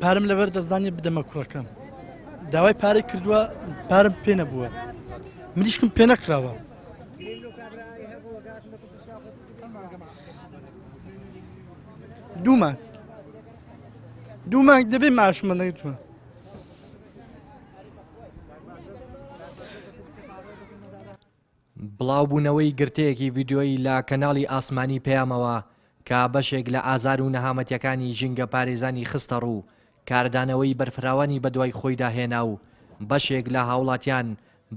پارم لەبەر دەستدانی بدەمە کوڕەکەم داوای پارەی کردووە پارم پێ نەبووە مریشکم پێ نەکراوە دوو مانگ دەبێ ماشمە نەگرتووە بڵاوبوونەوەی گرتەیەکی ڤیدیۆیی لە کەناڵی ئاسمانی پەیامەوە کە بەشێک لە ئازار و نەهامەتیەکانی ژینگە پارێزانی خستە ڕوو کاردانەوەی بەرفراوانی بەدوای خۆیدا هێنا و بەشێک لە هاوڵاتیان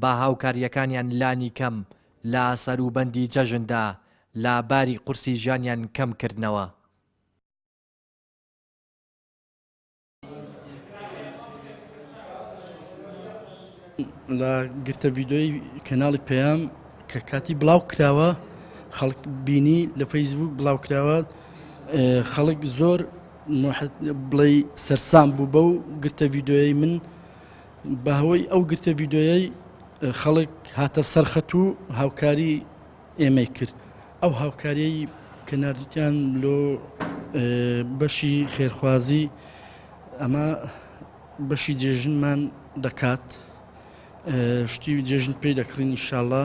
با هاوکاریەکانیان لانی کەم لە سەروبەندی جەژندا لە باری قورسی ژیانیان کەم کردنەوە. لە گرتە ڤیدۆی کەناڵی پەیام کە کاتی بڵاو کراوە خەڵک بینی لە فەیسبوک بڵاو کراوە خەڵک زۆر بڵێ سەرسام بوو بە و گرتە ڤیدۆیەی من بە هەوەی ئەو گرتە ڤیدۆیەی خەڵک هاتە سەرخەت و هاوکاری ئێمەی کرد ئەو هاوکاریەی کەناردوتیان لۆ بەشی خێرخوازی ئەمە بەشی جێژنمان دەکات شتی جێژن پێی دەکڕین ئینشاڵڵا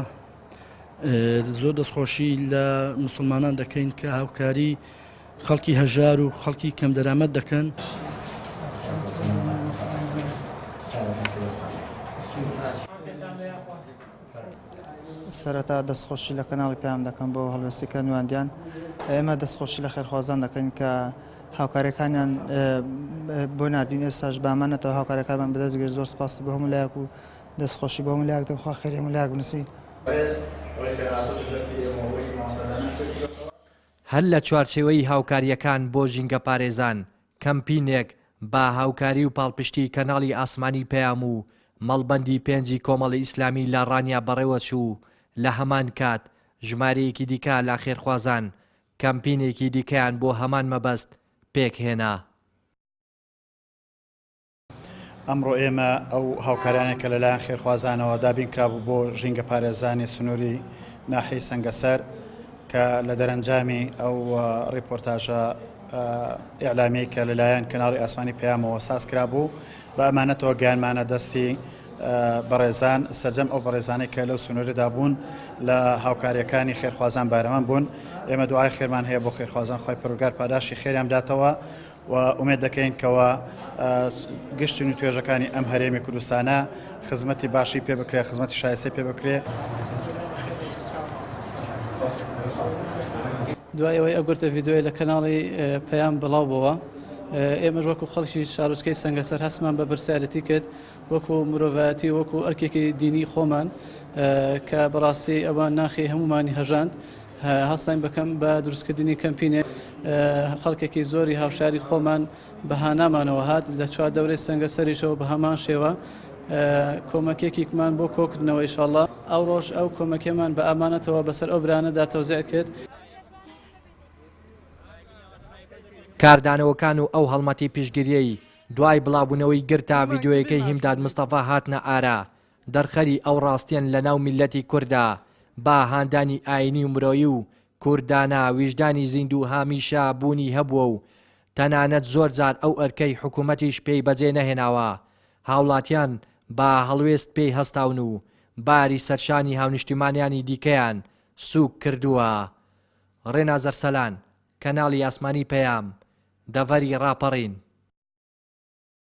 زۆر دەستخۆشی لە موسڵمانان دەکەین کە هاوکاری خەڵکی هەژار و خەڵکی کەم دەرامەت دەکەن. سەرەتا دەستخۆشی لە کەناڵی پێیام دەکەم بۆ هەڵوێستیکە نواندیان ئێمە دەستخۆشی لە خێرخوازان دەکەین کە هاوکاریەکانیان بۆ نردین ئێستاش بامانەتەوە هاوکاریەکانمان بەدەستگەشت زۆر سپاس بۆ هەموو لایەک و دەستخۆشی بۆ هەموو لایەک دەخوا خێری هەموو لایەک بنووسی. هەر لە چوارچێوەی هاوکاریەکان بۆ ژینگە پارێزان کەمپینێک با هاوکاری و پاڵپشتی کەناڵی ئاسمانی پەیام و مەڵبەندی پێنجی کۆمەڵی ئیسلامی لە ڕانیا بەڕێوە چوو لە هەمان کات ژمارەیەکی دیکە لە خێرخوازان کەمپینێکی دیکەیان بۆ هەمان مەبەست پێکهێنا. ئەمڕۆ ئێمە ئەو هاوکارانێک کە لەلایەن خێرخوازانەوە دابین کرابوو بۆ ژینگە پارێزانی سنووری ناحی سەنگەسەر کە لە دەرەنجامی ئەو ڕیپۆرتاژە ئیعلامی کە لەلایەن کەناڵی ئاسمانی پەیامەوە ساز کرابوو بە ئەمانەتەوە گیانمانە دەستی بەڕێزان سەرجەم ئەو بەڕێزانەی کە لەو سنووریدا بوون لە هاوکاریەکانی خێرخوازان بارەمان بوون. ئێمە دوعای خێرمان هەیە بۆ خێرخوازان خۆی پەروەردگار پاداشی خێریان بداتەوە و ئومێد دەکەین کەوە گشتن و توێژەکانی ئەم هەرێمی کوردستانە خزمەتی باشی پێ بکرێ خزمەتی شایستەی پێ بکرێ. دوای ئەوەی ئەو گرتە ڤیدۆی لە کەناڵی پەیام بڵاو بووە ئێمەش وەکو خەڵکی شارۆچکەی سەنگەسەر هەستمان بە برسیارەتی کرد وەکو مرۆڤایەتی وەکو ئەرکێکی دینی خۆمان کە بەڕاستی ئەوان ناخی هەمومانی هەژاند هەستین بەکەم بە دروستکردنی کەمپینێ خەڵکێکی زۆری هاوشاری خۆمان بەهانامانەوە هات لە چوار دەورەی سەنگەسەریشەوە بە هەمان شێوە کۆمەکێکیمان بۆ کۆکردنەوە ئینشاڵڵا ئەو ڕۆژ ئەو کۆمەکێمان بە ئامانەتەوە بەسەر ئەو برانەدا تەوزیع کرد. کاردانەوەکان و ئەو هەڵمەتی پیشگیریەی دوای بڵاوبوونەوەی گرتا ڤیدۆیەکەی هیمداد مستەفا هاتنە ئارا دەرخەری ئەو ڕاستیان لە ناو میلەتی کووردا با هاندانی ئاینی و مرۆیی و کوردانە ویژدانی زیند و هامیشە بوونی هەبووە و تەنانەت زۆر جار ئەو ئەرکەی حکوومەتیش پێی بەجێ نەهێناوە هاوڵاتیان با هەڵوێست پێی هەستاون و باری سەرشانی هاونیشتیمانیانی دیکەیان سووک کردووە. ڕێنازەر سەلان کەناڵی ئاسمانی پەیام دەڤەری ڕاپەڕین.